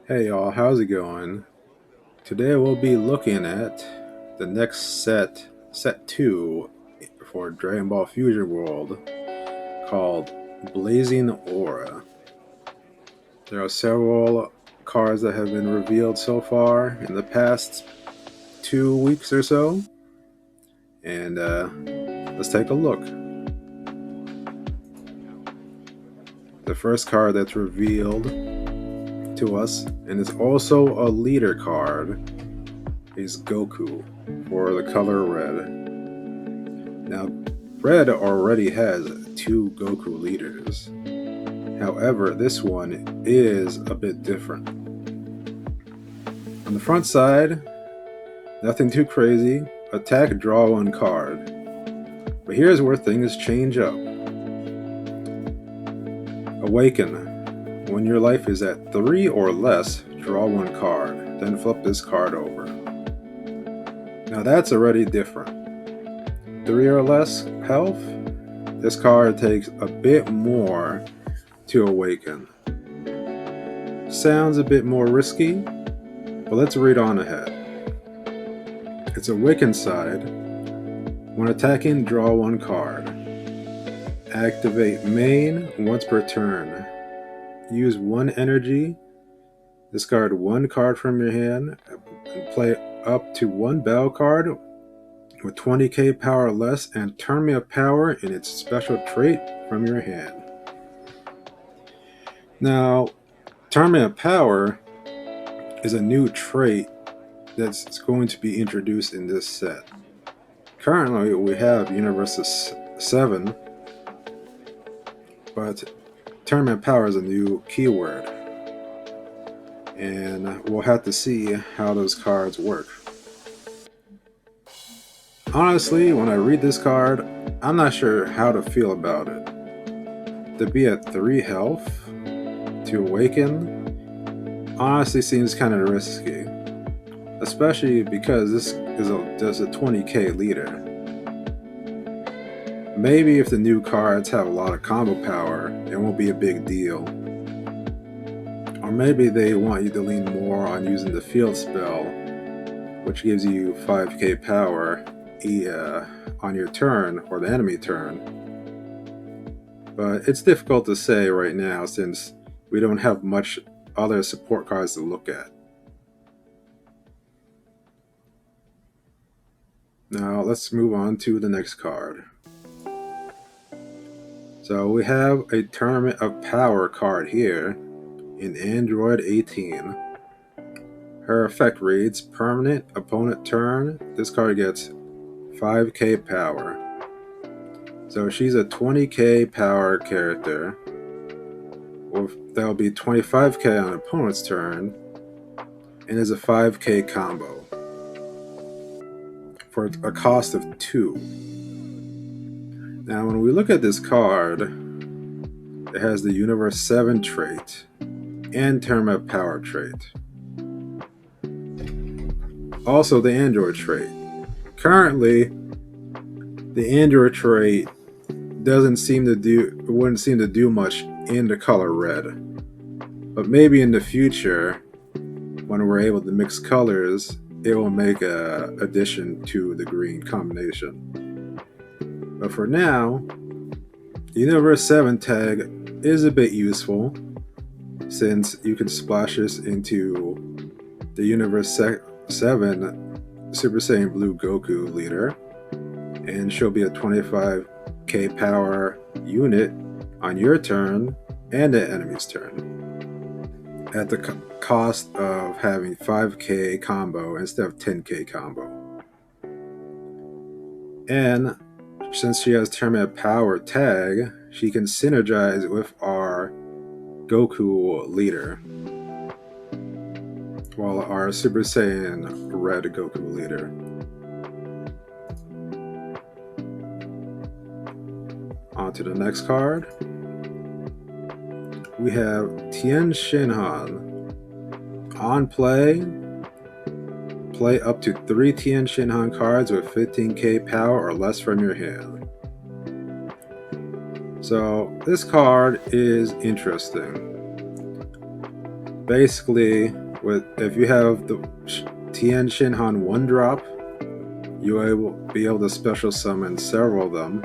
Hey y'all, how's it going? Today we'll be looking at the next set 2 for Dragon Ball Fusion World called Blazing Aura. There are several cards that have been revealed so far in the past 2 weeks or so, and let's take a look. The first card that's revealed to us, and it's also a leader card, is Goku for the color red. Now, red already has 2 Goku leaders. However, this one is a bit different. On the front side, nothing too crazy. Attack, draw 1 card. But here's where things change up. Awaken. When your life is at 3 or less, draw 1 card. Then flip this card over. Now that's already different. 3 or less health, this card takes a bit more to awaken. Sounds a bit more risky, but let's read on ahead. Its awakened side. When attacking, draw 1 card. Activate main once per turn. Use 1 energy. Discard 1 card from your hand and play up to 1 battle card with 20k power or less and turn me a power in its special trait from your hand. Now, turn me a power is a new trait that's going to be introduced in this set. Currently, we have Universe 7, but turn me a power is a new keyword, and we'll have to see how those cards work. Honestly, when I read this card, I'm not sure how to feel about it. To be at 3 health to awaken honestly seems kind of risky, especially because this is just a 20k leader. Maybe if the new cards have a lot of combo power, it won't be a big deal. Or maybe they want you to lean more on using the field spell, which gives you 5k power on your turn or the enemy turn. But it's difficult to say right now since we don't have much other support cards to look at. Now let's move on to the next card. So we have a Tournament of Power card here in Android 18. Her effect reads, permanent opponent turn, this card gets 5k power. So she's a 20k power character. That'll be 25k on opponent's turn, and is a 5k combo for a cost of 2. Now when we look at this card, it has the Universe 7 trait and Tournament of Power trait. Also the Android trait. Currently, the Android trait wouldn't seem to do much in the color red. But maybe in the future, when we're able to mix colors, it will make an addition to the green combination. But for now, the Universe 7 tag is a bit useful, since you can splash this into the Universe 7 Super Saiyan Blue Goku leader, and she'll be a 25k power unit on your turn and the enemy's turn, at the cost of having 5k combo instead of 10k combo. And since she has Tournament Power tag, she can synergize with our Goku leader, while our Super Saiyan Red Goku leader. On to the next card. We have Tien Shinhan. On play up to 3 Tien Shinhan cards with 15k power or less from your hand. So this card is interesting. Basically, if you have the Tien Shinhan 1-drop, you will be able to special summon several of them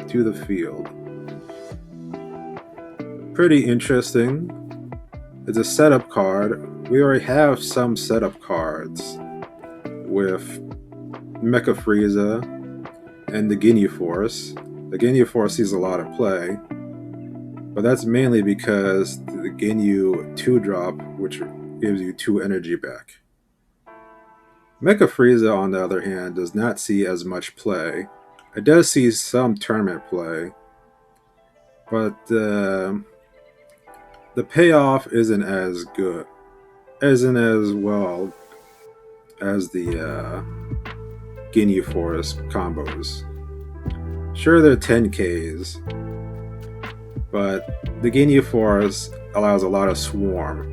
to the field. Pretty interesting. It's a setup card. We already have some setup cards with Mecha Frieza and the Ginyu Force. The Ginyu Force sees a lot of play, but that's mainly because the Ginyu 2-drop, which gives you 2 energy back. Mecha Frieza, on the other hand, does not see as much play. It does see some tournament play, but the payoff isn't as well as the Ginyu Force combos. Sure, they're 10Ks, but the Ginyu Force allows a lot of swarm.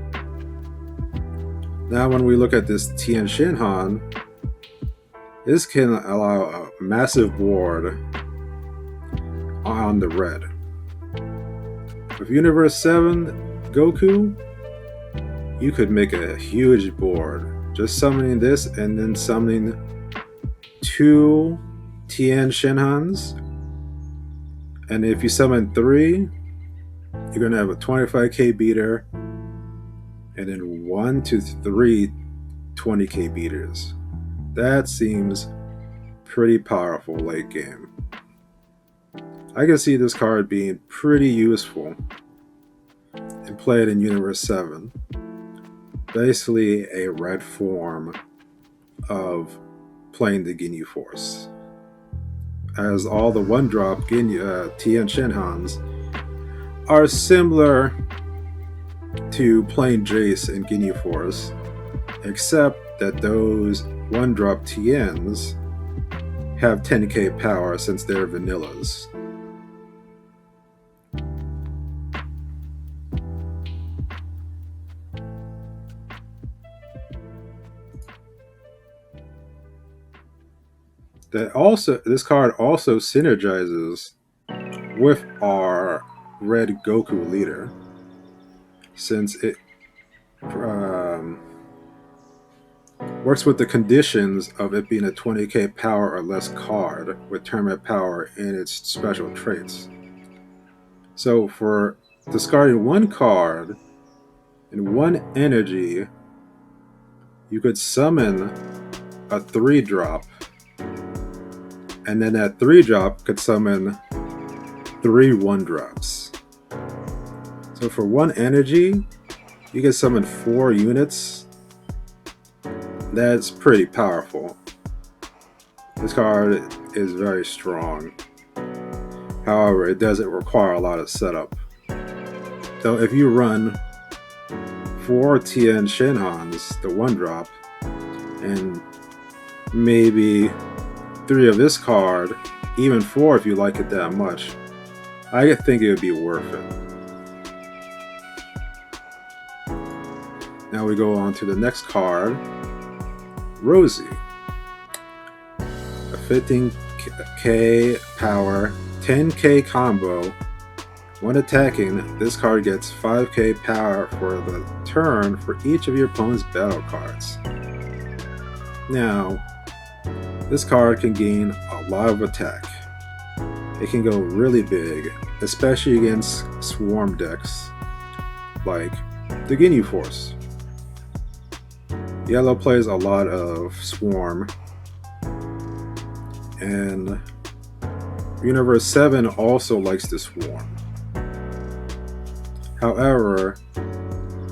Now when we look at this Tien Shinhan, this can allow a massive board on the red. With Universe 7 Goku, you could make a huge board. Just summoning this and then summoning 2 Tien Shinhans. And if you summon 3, you're going to have a 25k beater and then 1 to 3 20k beaters. That seems pretty powerful late game. I can see this card being pretty useful and play it in Universe 7. Basically a red form of playing the Ginyu Force, as all the 1-drop Tien Shinhans are similar to playing Jace in Ginyu Force, except that those 1-drop Tiens have 10k power since they're vanillas. This card also synergizes with our red Goku leader, since it works with the conditions of it being a 20k power or less card with tournament power in its special traits. So for discarding 1 card and 1 energy, you could summon a 3-drop, and then that 3-drop could summon 3 1-drops. So for 1 energy, you can summon 4 units. That's pretty powerful. This card is very strong. However, it doesn't require a lot of setup. So if you run 4 Tien Shinhans, the 1-drop, and maybe 3 of this card, even 4 if you like it that much, I think it would be worth it. Now we go on to the next card, Rosie. A 15k power, 10k combo. When attacking, this card gets 5k power for the turn for each of your opponent's battle cards. Now, this card can gain a lot of attack. It can go really big, especially against swarm decks like the Ginyu Force. Yellow plays a lot of swarm, and Universe 7 also likes to swarm. However,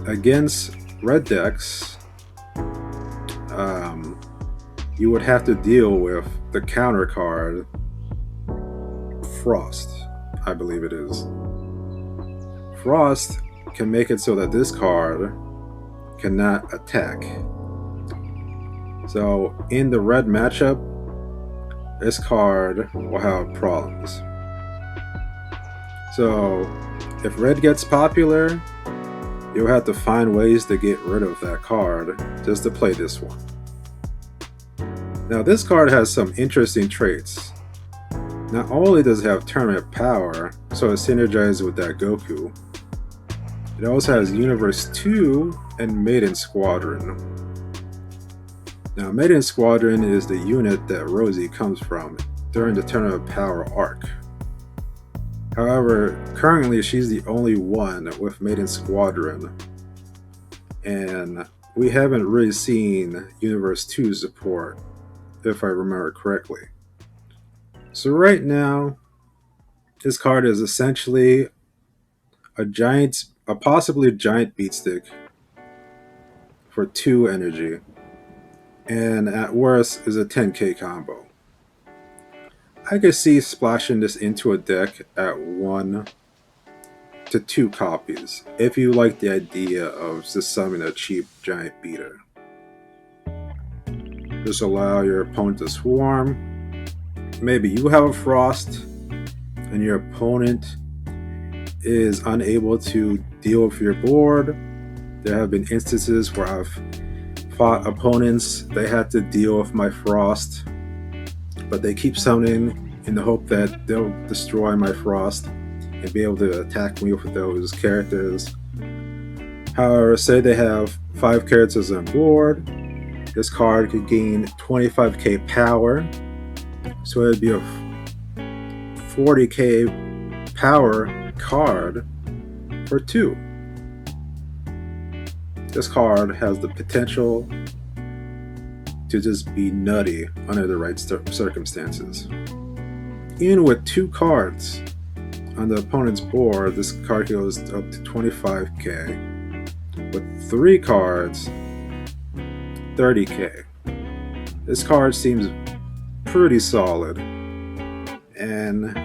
against red decks, you would have to deal with the counter card Frost, I believe it is. Frost can make it so that this card cannot attack. So in the red matchup, this card will have problems. So if red gets popular, you'll have to find ways to get rid of that card just to play this one. Now this card has some interesting traits. Not only does it have tournament power, so it synergizes with that Goku, it also has Universe 2 and Maiden Squadron. Now, Maiden Squadron is the unit that Rosie comes from during the Tournament of Power arc. However, currently she's the only one with Maiden Squadron, and we haven't really seen Universe 2 support, if I remember correctly. So right now, this card is essentially a possibly giant beatstick for 2 energy, and at worst is a 10k combo. I could see splashing this into a deck at 1 to 2 copies if you like the idea of just summoning a cheap giant beater. Just allow your opponent to swarm. Maybe you have a Frost and your opponent is unable to deal with your board. There have been instances where I've fought opponents, they had to deal with my Frost, but they keep summoning in the hope that they'll destroy my Frost and be able to attack me with those characters. However, say they have 5 characters on board, this card could gain 25k power, so it'd be a 40k power card for 2. This card has the potential to just be nutty under the right circumstances. Even with 2 cards on the opponent's board, this card goes up to 25k. With 3 cards, 30k. This card seems pretty solid, and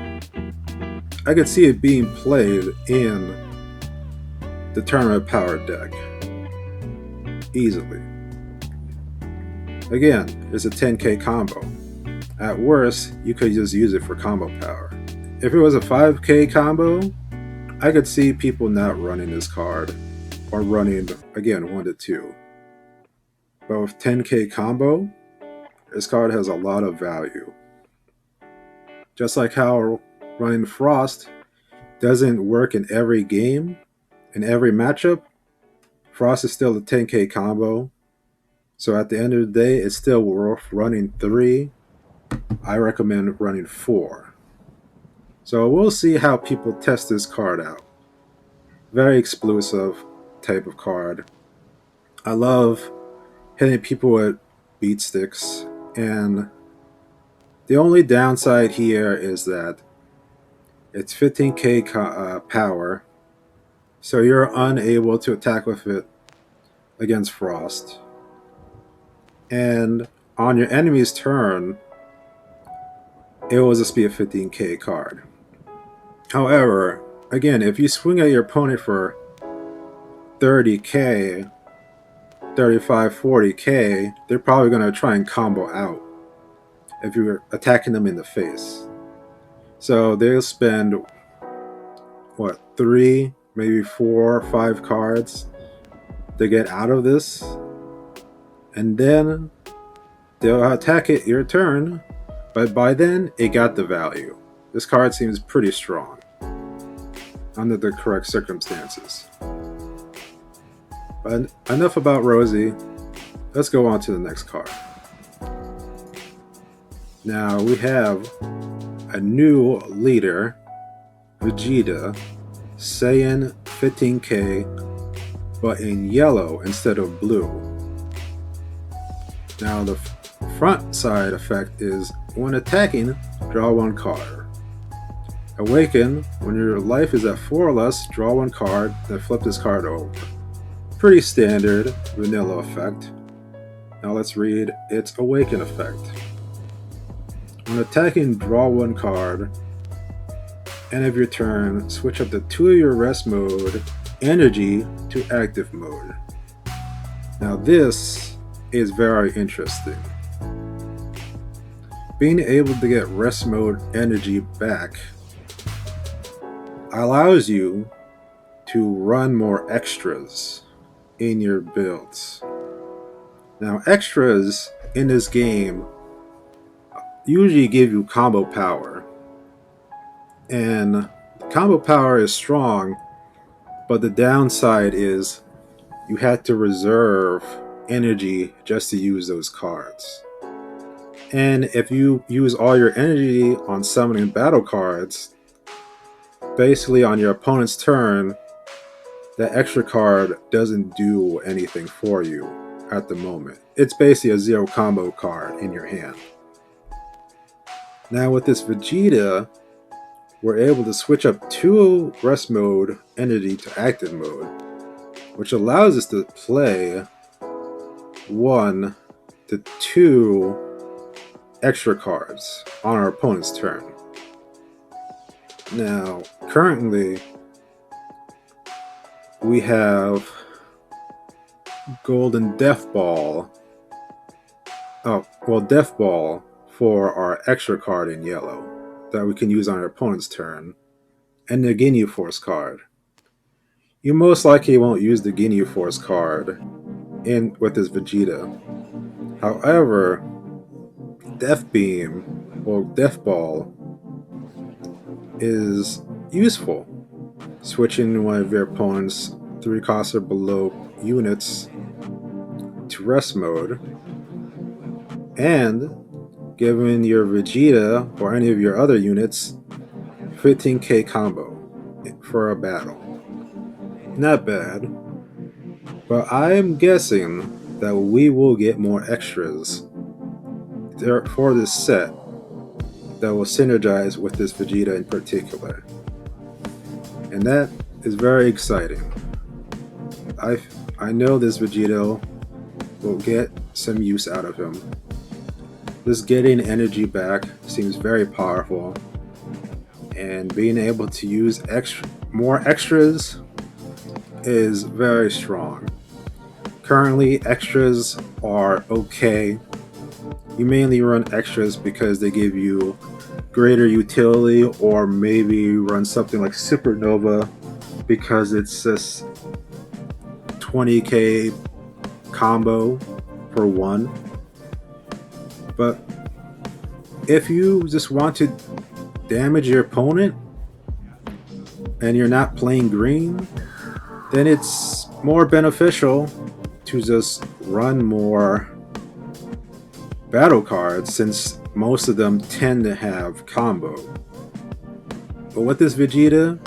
I could see it being played in the Tournament of Power deck easily. Again, it's a 10k combo. At worst, you could just use it for combo power. If it was a 5k combo, I could see people not running this card, or running, again, 1 to 2. But with 10k combo, this card has a lot of value. Just like how running Frost doesn't work in every game, in every matchup, Frost is still a 10k combo. So at the end of the day, it's still worth running 3. I recommend running 4. So we'll see how people test this card out. Very explosive type of card. I love hitting people with beat sticks, and the only downside here is that it's 15k power, so you're unable to attack with it against Frost. And on your enemy's turn, it will just be a 15k card. However, again, if you swing at your opponent for 30k, 35, 40k, they're probably going to try and combo out if you're attacking them in the face. So they'll spend, 3, maybe 4 or 5 cards to get out of this, and then they'll attack it your turn, but by then it got the value. This card seems pretty strong under the correct circumstances. But enough about Rosie. Let's go on to the next card. Now we have a new leader, Vegeta, Saiyan 15k, but in yellow instead of blue. Now the front side effect is when attacking, draw 1 card. Awaken, when your life is at 4 or less, draw 1 card, then flip this card over. Pretty standard vanilla effect. Now let's read its Awaken effect. When attacking, draw 1 card. End of your turn, switch up the 2 of your rest mode energy to active mode. Now this is very interesting. Being able to get rest mode energy back allows you to run more extras in your builds. Now extras in this game usually give you combo power, and combo power is strong, but the downside is you had to reserve energy just to use those cards. And if you use all your energy on summoning battle cards, basically on your opponent's turn, that extra card doesn't do anything for you at the moment. It's basically a zero combo card in your hand. Now with this Vegeta, we're able to switch up 2 rest mode energy to active mode, which allows us to play 1 to 2 extra cards on our opponent's turn. Now, currently, we have Golden Death Ball. Death Ball for our extra card in yellow that we can use on our opponent's turn, and the Ginyu Force card. You most likely won't use the Ginyu Force card with this Vegeta. However, Death Beam or Death Ball is useful. Switching one of your opponent's 3 cost or below units to rest mode, and giving your Vegeta or any of your other units 15k combo for a battle. Not bad, but I'm guessing that we will get more extras for this set that will synergize with this Vegeta in particular. And that is very exciting. I know this Vegeta will get some use out of him. Just getting energy back seems very powerful, and being able to use more extras is very strong. Currently, extras are okay. You mainly run extras because they give you greater utility, or maybe run something like Supernova because it's just 20k combo for 1. But if you just want to damage your opponent and you're not playing green, then it's more beneficial to just run more battle cards, since most of them tend to have combo. But with this Vegeta,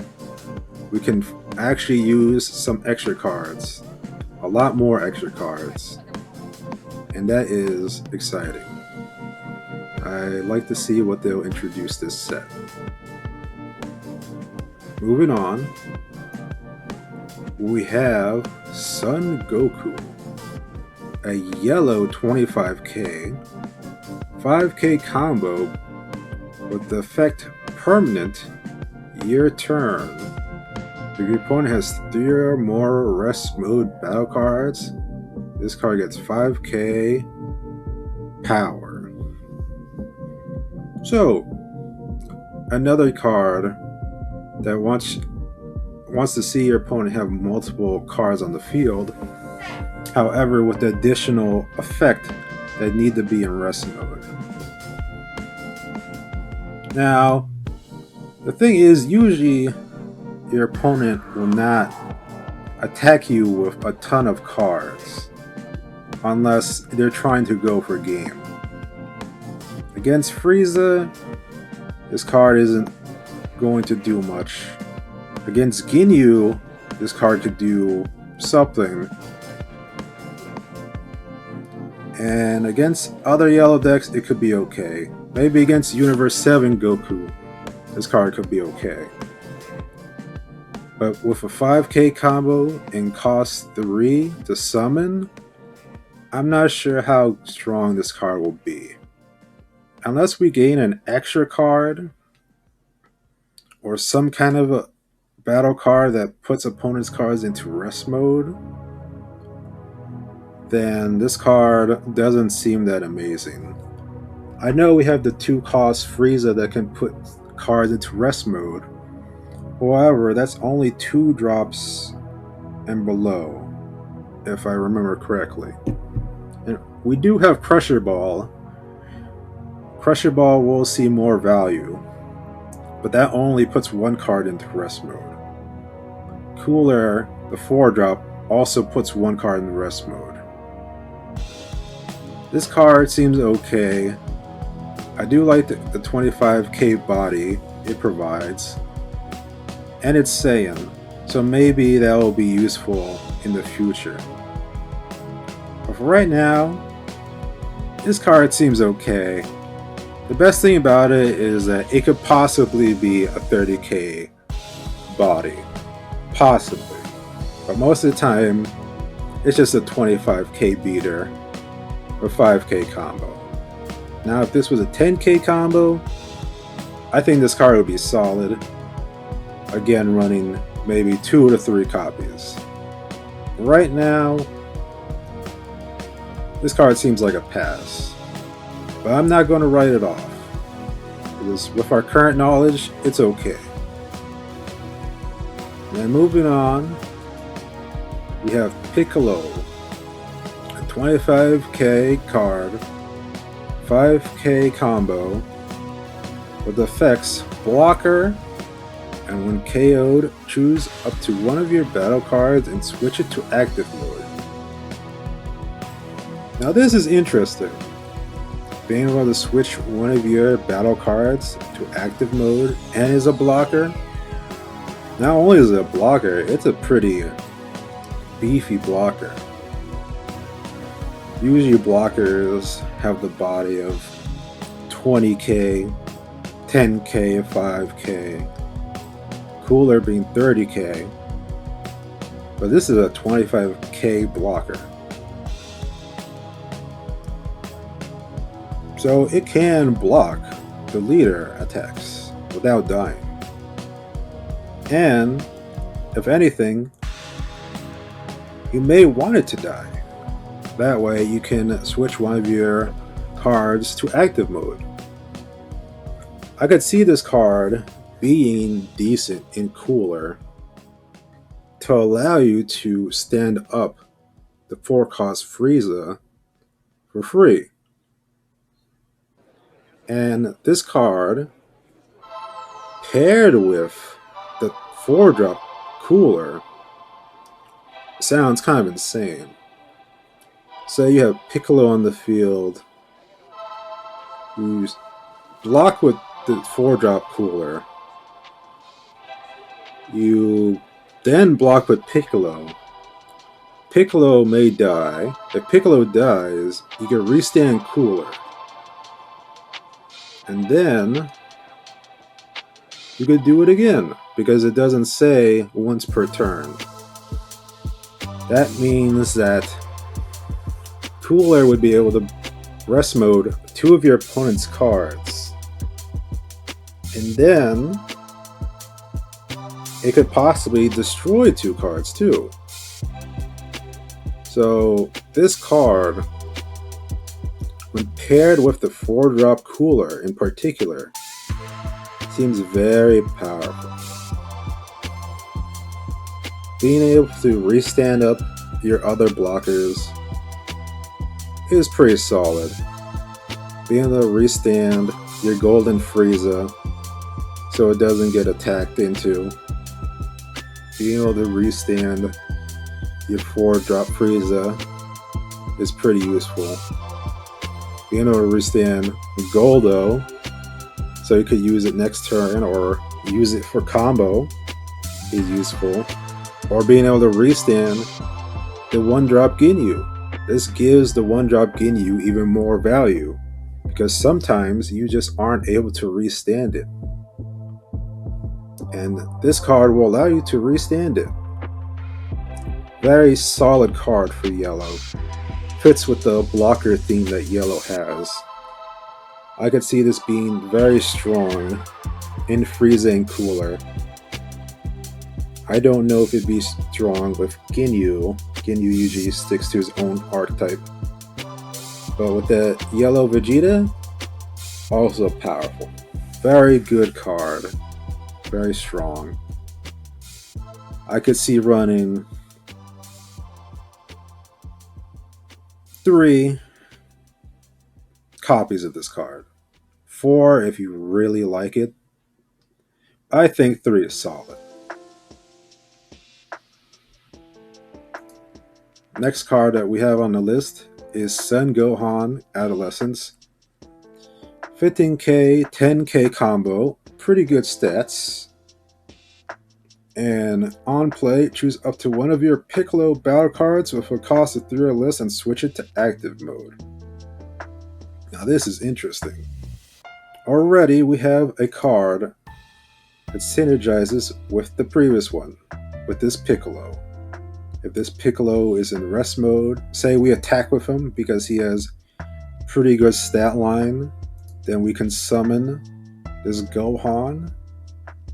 we can actually use some extra cards, a lot more extra cards, and that is exciting. I like to see what they'll introduce this set. Moving on, we have Son Goku, a yellow 25k, 5k combo with the effect permanent your turn. If your opponent has 3 or more rest mode battle cards, this card gets 5k power. So, another card that wants to see your opponent have multiple cards on the field, however with the additional effect that need to be in rest mode. Now, the thing is, usually your opponent will not attack you with a ton of cards unless they're trying to go for game. Against Frieza, this card isn't going to do much. Against Ginyu, this card could do something. And against other yellow decks, it could be okay. Maybe against Universe 7 Goku, this card could be okay. But with a 5k combo and cost 3 to summon, I'm not sure how strong this card will be. Unless we gain an extra card or some kind of a battle card that puts opponents' cards into rest mode, then this card doesn't seem that amazing. I know we have the 2-cost Frieza that can put cards into rest mode. However, that's only 2 drops and below, if I remember correctly. And we do have Pressure Ball. Pressure Ball will see more value, but that only puts 1 card into rest mode. Cooler, the 4-drop, also puts one card in rest mode. This card seems okay. I do like the 25k body it provides, and it's Saiyan, so maybe that will be useful in the future. But for right now, this card seems okay. The best thing about it is that it could possibly be a 30k body. Possibly. But most of the time, it's just a 25k beater or 5k combo. Now, if this was a 10k combo, I think this card would be solid. Again, running maybe 2 to 3 copies. Right now, this card seems like a pass. But I'm not going to write it off. Because with our current knowledge, it's okay. And moving on, we have Piccolo, a 25k card, 5k combo, with effects Blocker, and when KO'd, choose up to one of your battle cards and switch it to active mode. Now this is interesting. Being able to switch one of your battle cards to active mode and is a blocker. Not only is it a blocker, it's a pretty beefy blocker. Usually blockers have the body of 20k, 10k, 5k, cooler being 30k, but this is a 25k blocker. So it can block the leader attacks without dying. And, if anything, you may want it to die. That way you can switch one of your cards to active mode. I could see this card being decent in cooler to allow you to stand up the 4-cost Frieza for free. And this card, paired with the 4-drop cooler, sounds kind of insane. So you have Piccolo on the field, you block with the 4-drop cooler, you then block with Piccolo. Piccolo may die. If Piccolo dies, you can restand cooler. And then you could do it again, because it doesn't say once per turn. That means that Cooler would be able to rest mode 2 of your opponent's cards. And then it could possibly destroy 2 cards too. So this card, when paired with the 4-drop Cooler in particular, seems very powerful. Being able to restand up your other blockers is pretty solid. Being able to restand your Golden Frieza so it doesn't get attacked into. Being able to restand your 4-drop Frieza is pretty useful. Being able to restand Goldo so you could use it next turn or use it for combo is useful. Or being able to restand the 1-drop Ginyu. This gives the 1-drop Ginyu even more value, because sometimes you just aren't able to restand it. And this card will allow you to restand it. Very solid card for yellow. Fits with the blocker theme that yellow has. I could see this being very strong in Frieza and Cooler. I don't know if it'd be strong with Ginyu. Ginyu usually sticks to his own archetype. But with the yellow Vegeta, also powerful. Very good card. Very strong. I could see running 3 copies of this card. 4 if you really like it. I think 3 is solid. Next card that we have on the list is Sun Gohan Adolescence. 15k, 10k combo. Pretty good stats. And on play, choose up to one of your Piccolo battle cards with a cost of 3 or less and switch it to active mode. Now this is interesting. Already we have a card that synergizes with the previous one, with this Piccolo. If this Piccolo is in rest mode, say we attack with him because he has pretty good stat line, then we can summon this Gohan,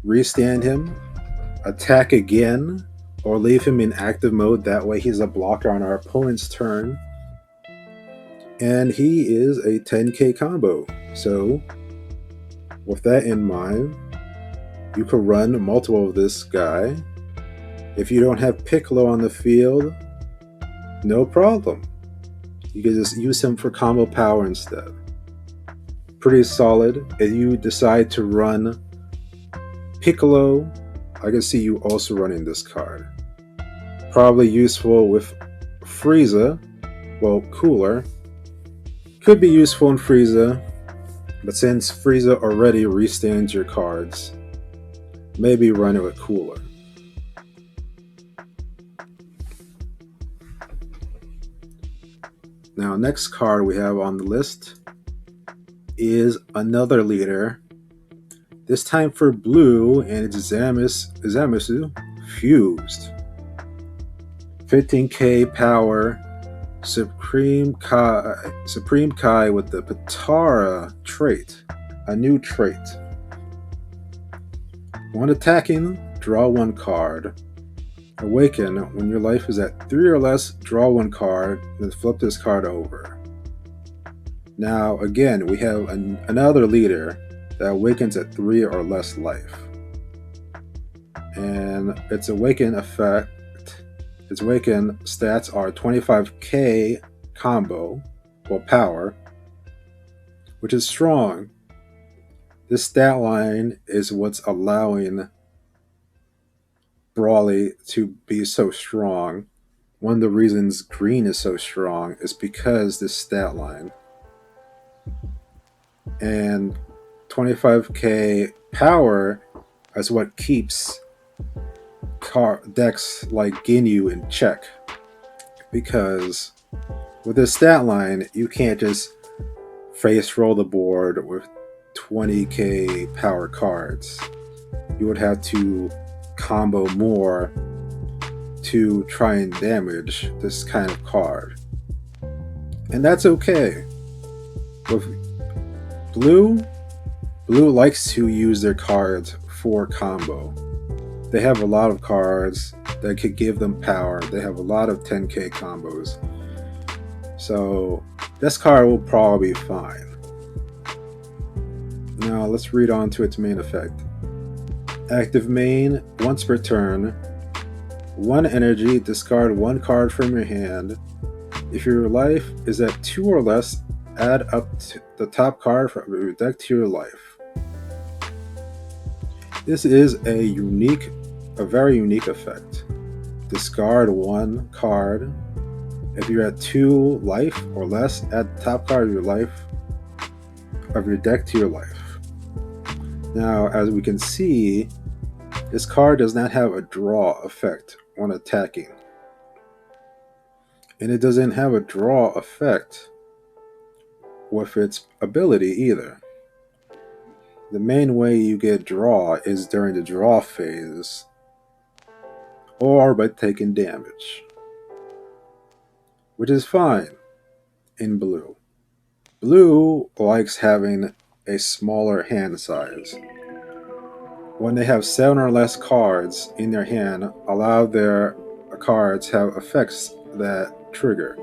restand him, attack again, or leave him in active mode. That way he's a blocker on our opponent's turn. And he is a 10k combo. So with that in mind, you could run multiple of this guy. If you don't have Piccolo on the field, no problem. You can just use him for combo power instead. Pretty solid. If you decide to run Piccolo, I can see you also running this card. Probably useful with Frieza. Well, Cooler. Could be useful in Frieza, but since Frieza already restands your cards, maybe run it with Cooler. Now, next card we have on the list is another leader. This time for blue, and it's Zamasu Fused. 15k power, Supreme Kai with the Patara trait, a new trait. When attacking, draw one card. Awaken, when your life is at 3 or less, draw one card, then flip this card over. Now, again, we have another leader that awakens at 3 or less life. And its awaken stats are 25k combo, or power, which is strong. This stat line is what's allowing Brawly to be so strong. One of the reasons green is so strong is because this stat line. And 25k power is what keeps decks like Ginyu in check. Because with this stat line, you can't just face roll the board with 20k power cards. You would have to combo more to try and damage this kind of card. And that's okay. With blue likes to use their cards for combo. They have a lot of cards that could give them power. They have a lot of 10k combos. So this card will probably be fine. Now let's read on to its main effect. Active main, once per turn. 1 energy, discard 1 card from your hand. If your life is at 2 or less, add up to the top card from your deck to your life. This is a very unique effect. Discard 1 card. If you're at 2 life or less, add the top card of your deck to your life. Now, as we can see, this card does not have a draw effect when attacking. And it doesn't have a draw effect with its ability either. The main way you get draw is during the draw phase, or by taking damage, which is fine in blue. Blue likes having a smaller hand size. When they have 7 or less cards in their hand, allow their cards have effects that trigger.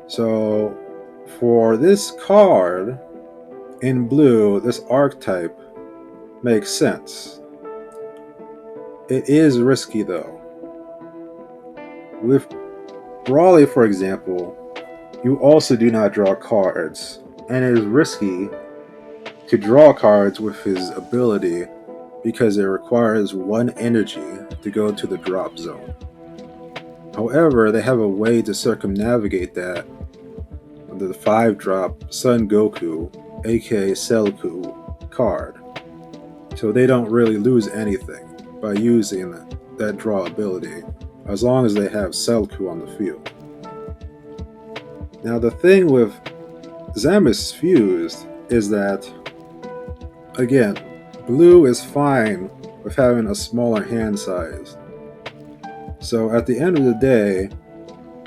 So for this card in blue, this archetype makes sense. It is risky though. With Brawly, for example, you also do not draw cards, and it is risky to draw cards with his ability because it requires 1 energy to go to the drop zone. However, they have a way to circumnavigate that with the 5-drop Son Goku, aka Cellku, card. So they don't really lose anything by using that draw ability, as long as they have Cellku on the field. Now the thing with Zamus Fused is that, again, blue is fine with having a smaller hand size. So at the end of the day,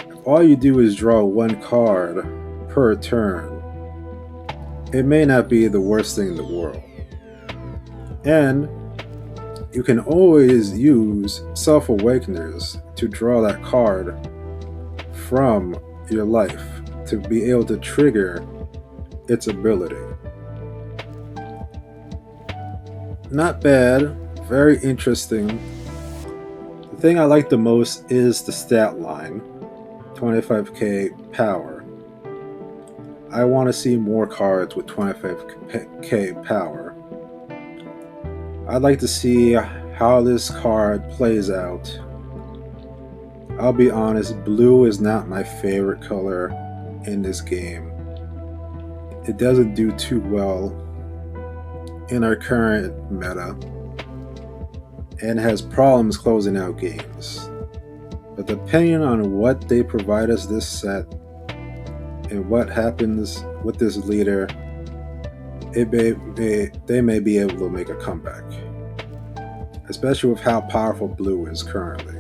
if all you do is draw one card per turn, it may not be the worst thing in the world. And you can always use Self-Awakeners to draw that card from your life to be able to trigger its ability. Not bad, very interesting. The thing I like the most is the stat line, 25k power. I want to see more cards with 25k power. I'd like to see how this card plays out. I'll be honest, blue is not my favorite color in this game. It doesn't do too well in our current meta and has problems closing out games. But depending on what they provide us this set and what happens with this leader, they may be able to make a comeback, especially with how powerful blue is currently.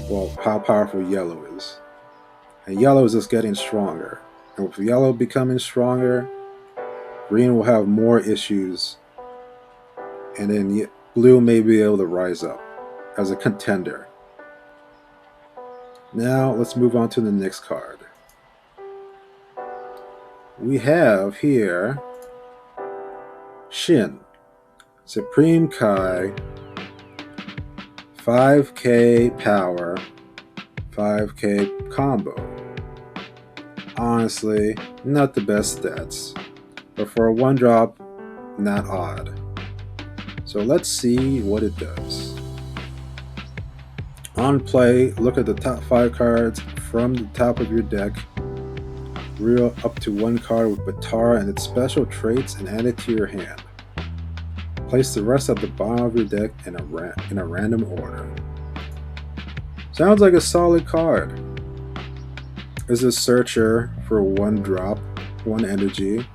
Well, how powerful yellow is. And yellow is just getting stronger. And with yellow becoming stronger, green will have more issues, and then blue may be able to rise up as a contender. Now let's move on to the next card. We have here Tien, Supreme Kai, 5k power, 5k combo. Honestly, not the best stats, but for a 1-drop, not odd. So let's see what it does. On play, look at the top 5 cards from the top of your deck. Reel up to 1 card with Batara and its special traits and add it to your hand. Place the rest at the bottom of your deck in a random order. Sounds like a solid card. Is a searcher for 1-drop, 1 energy.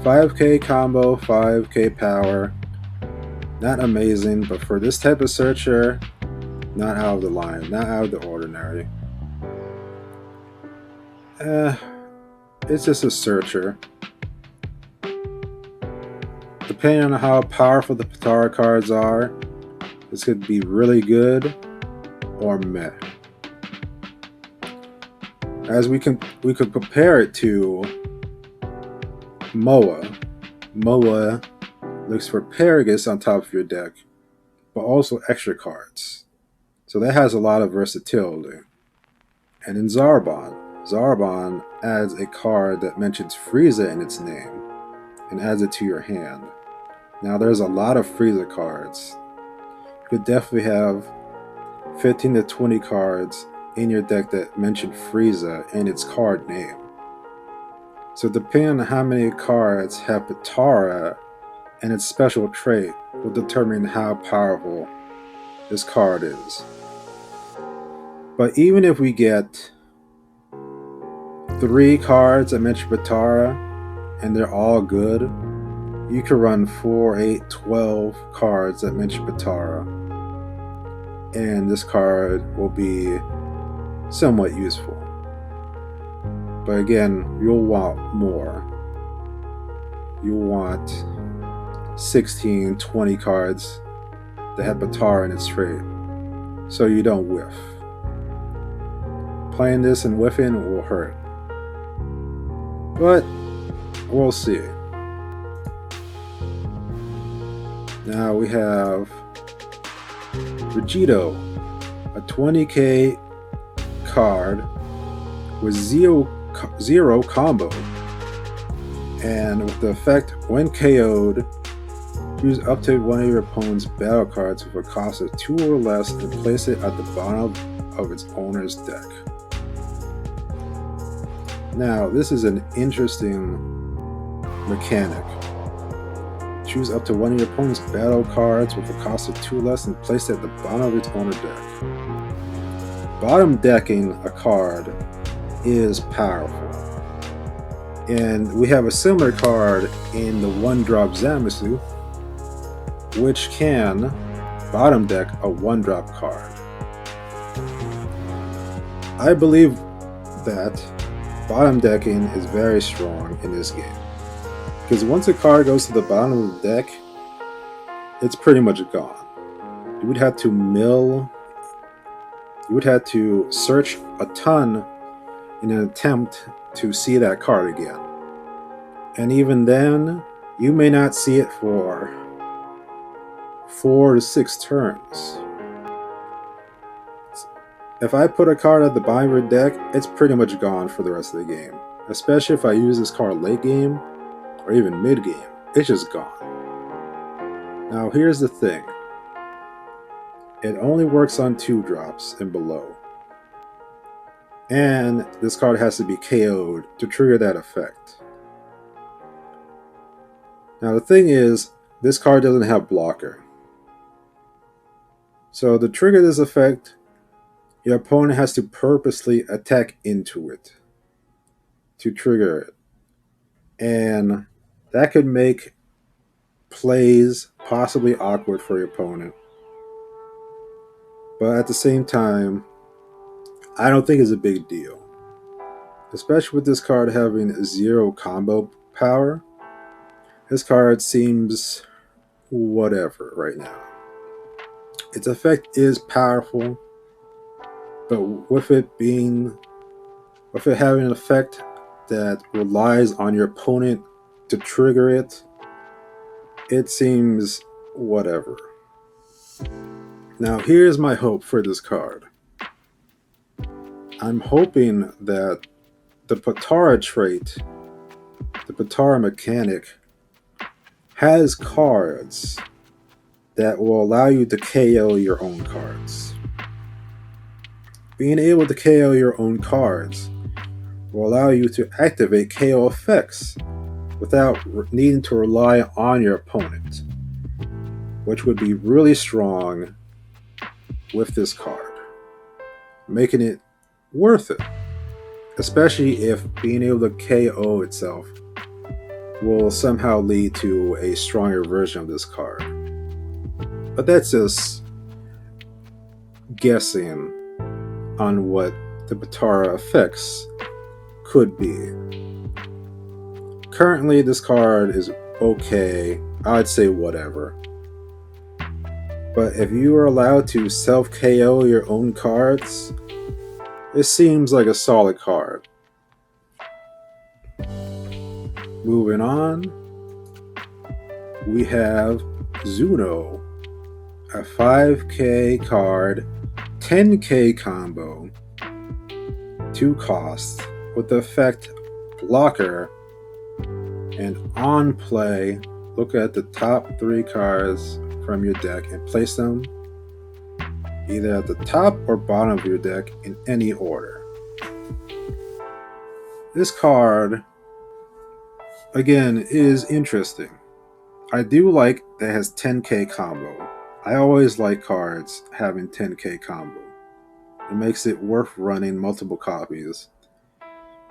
5k combo, 5k power. Not amazing, but for this type of searcher, not out of the line, not out of the ordinary. It's just a searcher. Depending on how powerful the Patara cards are, this could be really good or meh. As we could compare it to Moa. Moa looks for Paragus on top of your deck, but also extra cards. So that has a lot of versatility. And in Zarbon adds a card that mentions Frieza in its name and adds it to your hand. Now there's a lot of Frieza cards. You could definitely have 15 to 20 cards in your deck that mention Frieza in its card name. So depending on how many cards have Patara and its special trait will determine how powerful this card is. But even if we get 3 cards that mention Patara and they're all good, you can run 4, 8, 12 cards that mention Patara, and this card will be somewhat useful. But again, you'll want more. You'll want 16, 20 cards that have Patara in its trait, so you don't whiff. Playing this and whiffing will hurt. But we'll see. Now we have Vegito, a 20k card with zero combo, and with the effect when KO'd, Choose up to one of your opponent's battle cards with a cost of 2 or less and place it at the bottom of its owner's deck. Now, this is an interesting mechanic. Choose up to one of your opponent's battle cards with a cost of 2 or less and place it at the bottom of its owner's deck. Bottom decking a card is powerful. And we have a similar card in the 1-drop Zamasu, which can bottom deck a 1-drop card. I believe that bottom decking is very strong in this game, because once a card goes to the bottom of the deck, it's pretty much gone. You would have to search a ton in an attempt to see that card again. And even then, you may not see it for 4 to 6 turns. If I put a card at the bottom of your deck, it's pretty much gone for the rest of the game. Especially if I use this card late game or even mid game, it's just gone. Now here's the thing. It only works on 2 drops and below. And this card has to be KO'd to trigger that effect. Now the thing is, this card doesn't have blocker. So to trigger this effect, your opponent has to purposely attack into it to trigger it. And that could make plays possibly awkward for your opponent. But at the same time, I don't think it's a big deal. Especially with this card having 0 combo power. This card seems whatever right now. Its effect is powerful, but with it having an effect that relies on your opponent to trigger it, it seems whatever. Now here's my hope for this card. I'm hoping that the Patara trait, the Patara mechanic, has cards that will allow you to KO your own cards. Being able to KO your own cards will allow you to activate KO effects without needing to rely on your opponent, which would be really strong with this card, making it worth it, especially if being able to KO itself will somehow lead to a stronger version of this card. But that's just guessing on what the Patara effects could be. Currently, this card is okay. I'd say whatever. But if you are allowed to self-KO your own cards, it seems like a solid card. Moving on, we have Zuno, a 5k card, 10k combo, 2 cost, with the effect blocker, and on play, look at the top 3 cards from your deck and place them either at the top or bottom of your deck in any order. This card, again, is interesting. I do like that it has 10k combo. I always like cards having 10k combo. It makes it worth running multiple copies,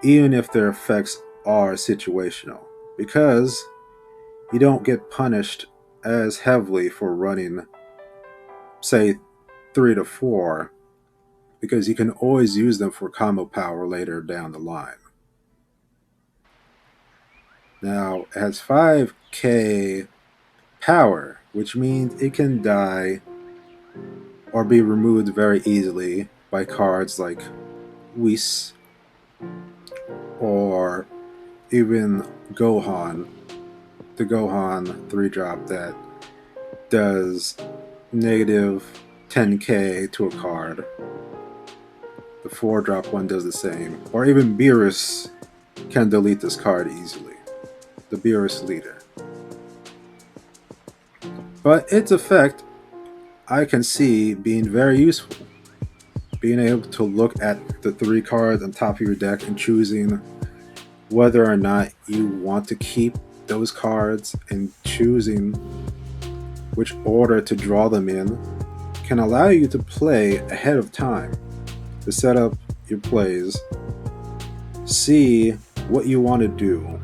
even if their effects are situational, because you don't get punished as heavily for running, say, 3 to 4, because you can always use them for combo power later down the line. Now, it has 5k power, which means it can die or be removed very easily by cards like Whis or even Gohan, the Gohan 3-drop that does negative 10k to a card. The 4-drop one does the same. Or even Beerus can delete this card easily. The Beerus leader. But its effect I can see being very useful. Being able to look at the three cards on top of your deck and choosing whether or not you want to keep those cards and choosing which order to draw them in can allow you to play ahead of time, to set up your plays, see what you want to do.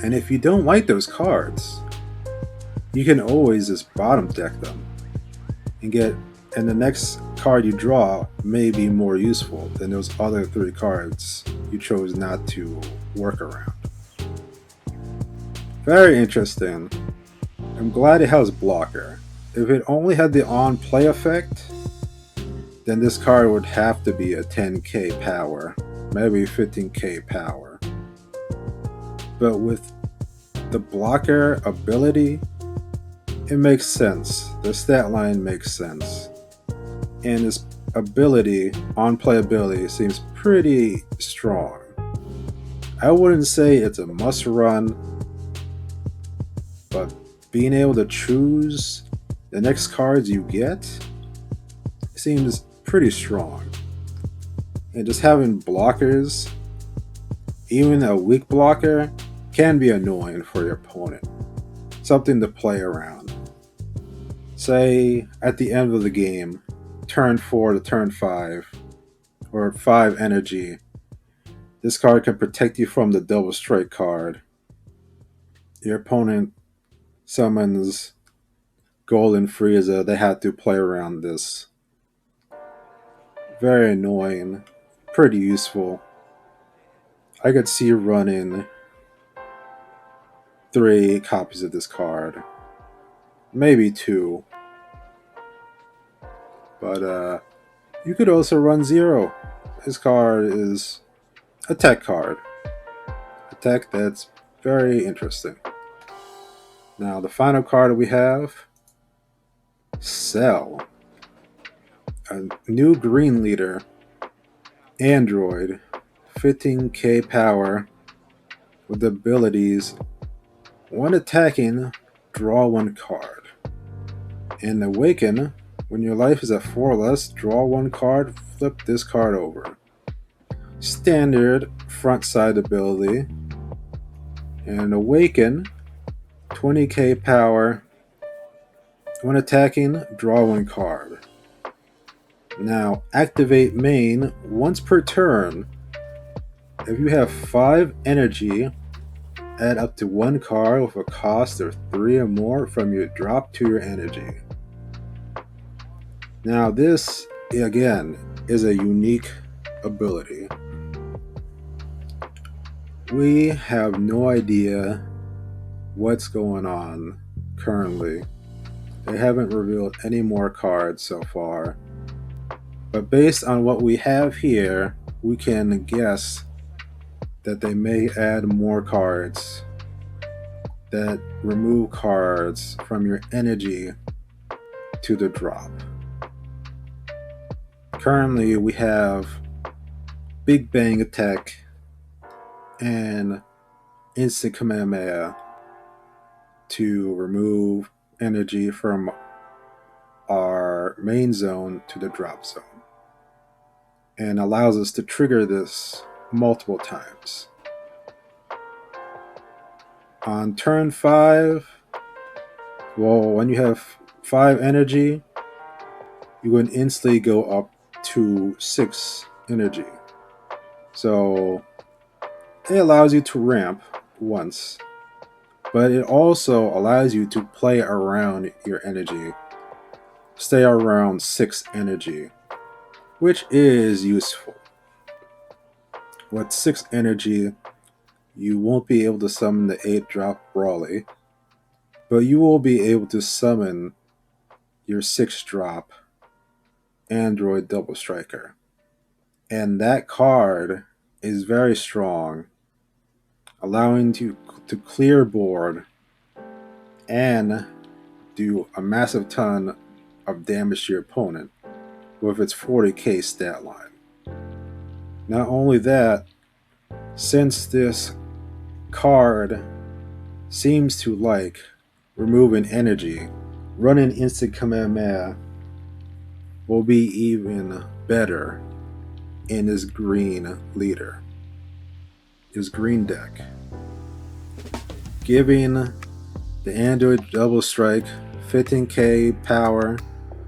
And if you don't like those cards, you can always just bottom deck them and the next card you draw may be more useful than those other three cards you chose not to work around. Very interesting. I'm glad it has blocker. If it only had the on play effect, then this card would have to be a 10k power, maybe 15k power. But with the blocker ability, it makes sense. The stat line makes sense. And this ability, on play ability, seems pretty strong. I wouldn't say it's a must run, but being able to choose the next cards you get seems pretty strong. And just having blockers, even a weak blocker, can be annoying for your opponent. Something to play around. Say at the end of the game, turn 4 to turn 5, or 5 energy, this card can protect you from the double strike card. Your opponent summons Golden Frieza, they had to play around this. Very annoying, pretty useful. I could see running 3 copies of this card, maybe 2. But you could also run 0. This card is a tech card. A tech that's very interesting. Now, the final card we have, Cell. A new green leader, android, 15k power, with abilities, when attacking, draw 1 card. And Awaken, when your life is at 4 or less, draw 1 card, flip this card over. Standard front side ability. And Awaken, 20k power. When attacking, draw 1 card. Now, activate main once per turn. If you have 5 energy, add up to 1 card with a cost of 3 or more from your drop to your energy. Now, this, again, is a unique ability. We have no idea what's going on currently. They haven't revealed any more cards so far. But based on what we have here, we can guess that they may add more cards that remove cards from your energy to the drop. Currently, we have Big Bang Attack and Instant Kamehameha to remove energy from our main zone to the drop zone, and allows us to trigger this multiple times. On turn 5, when you have 5 energy, you would instantly go up to 6 energy. So it allows you to ramp once, but it also allows you to play around your energy, stay around 6 energy, which is useful. With 6 energy, you won't be able to summon the 8 drop Brawly, but you will be able to summon your 6 drop Android Double Striker. And that card is very strong, allowing you to clear board and do a massive ton of damage to your opponent with its 40k stat line. Not only that, since this card seems to like removing energy, running instant Kamehameha will be even better in his green leader, his green deck, giving the Android Double Strike 15k power,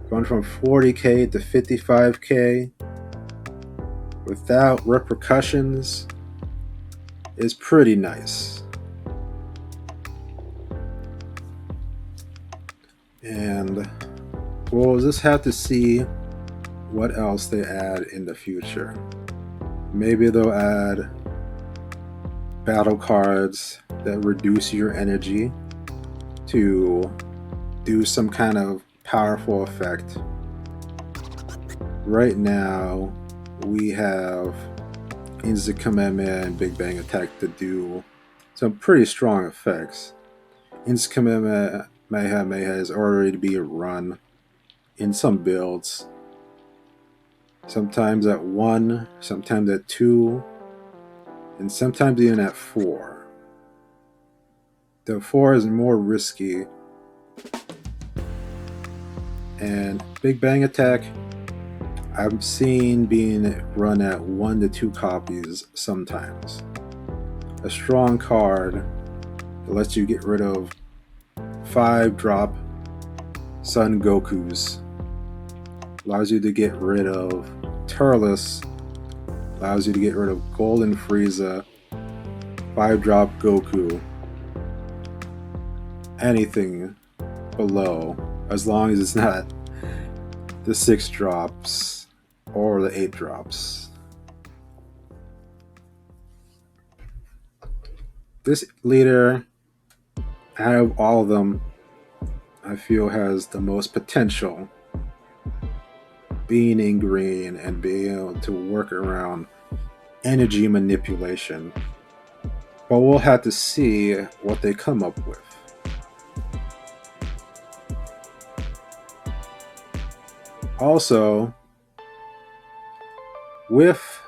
going from 40k to 55k without repercussions is pretty nice. And we'll just have to see what else they add in the future. Maybe they'll add battle cards that reduce your energy to do some kind of powerful effect. Right now, we have Instant Kamehameha and Big Bang Attack to do some pretty strong effects. Instant Kamehameha is already to be run in some builds. Sometimes at 1, sometimes at 2, and sometimes even at 4. The 4 is more risky. And Big Bang Attack, I've seen being run at 1 to 2 copies sometimes. A strong card that lets you get rid of 5-drop Son Gokus. Allows you to get rid of Turles. Allows you to get rid of Golden Frieza. 5-drop Goku. Anything below, as long as it's not the 6 drops or the 8 drops. This leader, out of all of them, I feel has the most potential, being in green and being able to work around energy manipulation. But we'll have to see what they come up with. Also, with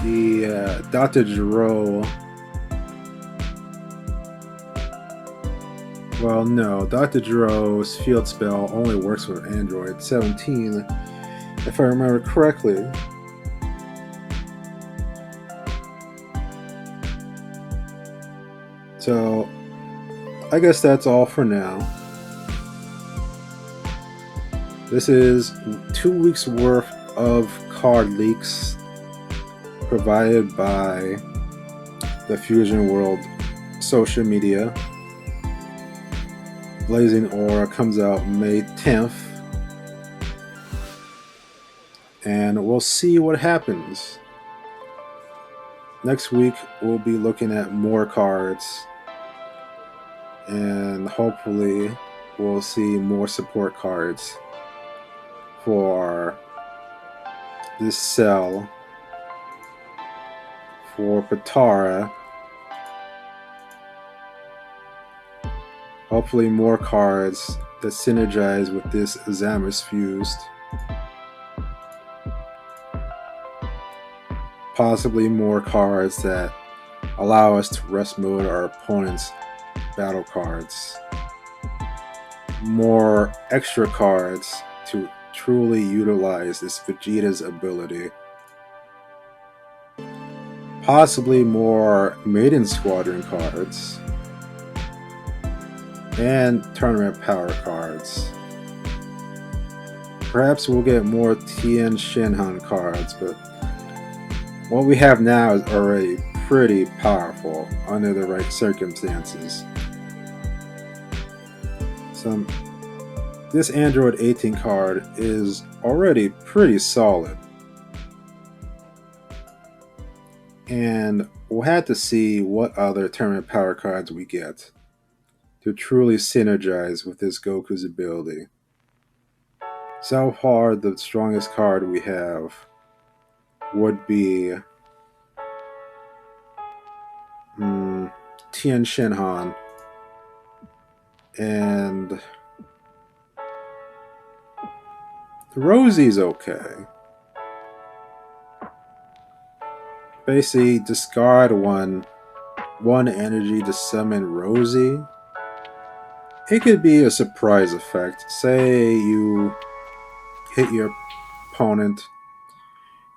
the Dr. Gero, well, no, Dr. Gero's field spell only works with Android 17, if I remember correctly. So, I guess that's all for now. This is 2 weeks worth of card leaks provided by the Fusion World social media. Blazing Aura comes out May 10th. And we'll see what happens. Next week, we'll be looking at more cards. And hopefully, we'll see more support cards for this cell for Patara. Hopefully more cards that synergize with this Zamus Fused. Possibly more cards that allow us to rest mode our opponent's battle cards. More extra cards to truly utilize this Vegeta's ability. Possibly more Maiden Squadron cards. And tournament power cards. Perhaps we'll get more Tien Shinhan cards, but what we have now is already pretty powerful under the right circumstances. This Android 18 card is already pretty solid. And we'll have to see what other tournament power cards we get to truly synergize with this Goku's ability. So far, the strongest card we have would be Tien Shinhan, and Rosie's okay. Basically, discard one energy to summon Rosie, It could be a surprise effect. Say you hit opponent.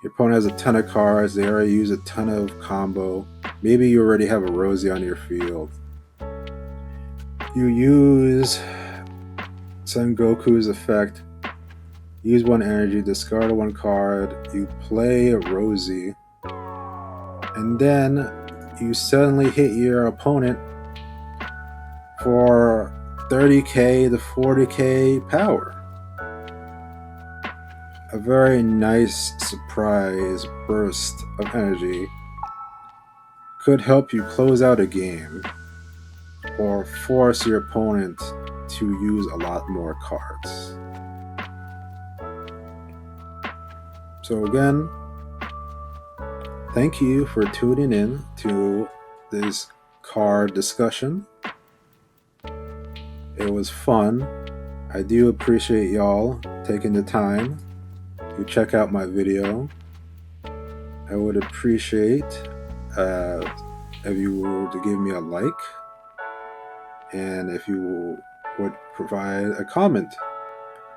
Your opponent has a ton of cards. They already use a ton of combo. Maybe you already have a Rosie on your field. You use Son Goku's effect. Use one energy, discard one card. You play a Rosie. And then you suddenly hit your opponent for 30k to 40k power. A very nice surprise burst of energy could help you close out a game or force your opponent to use a lot more cards. So again, thank you for tuning in to this card discussion. It was fun. I do appreciate y'all taking the time to check out my video. I would appreciate if you were to give me a like, and if you would provide a comment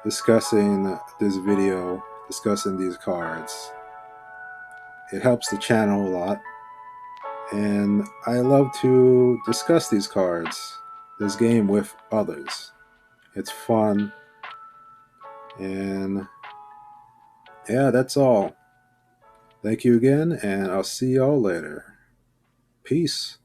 discussing this video, discussing these cards. It helps the channel a lot, and I love to discuss these cards, this game, with others. It's fun, and yeah, that's all. Thank you again, and I'll see y'all later. Peace.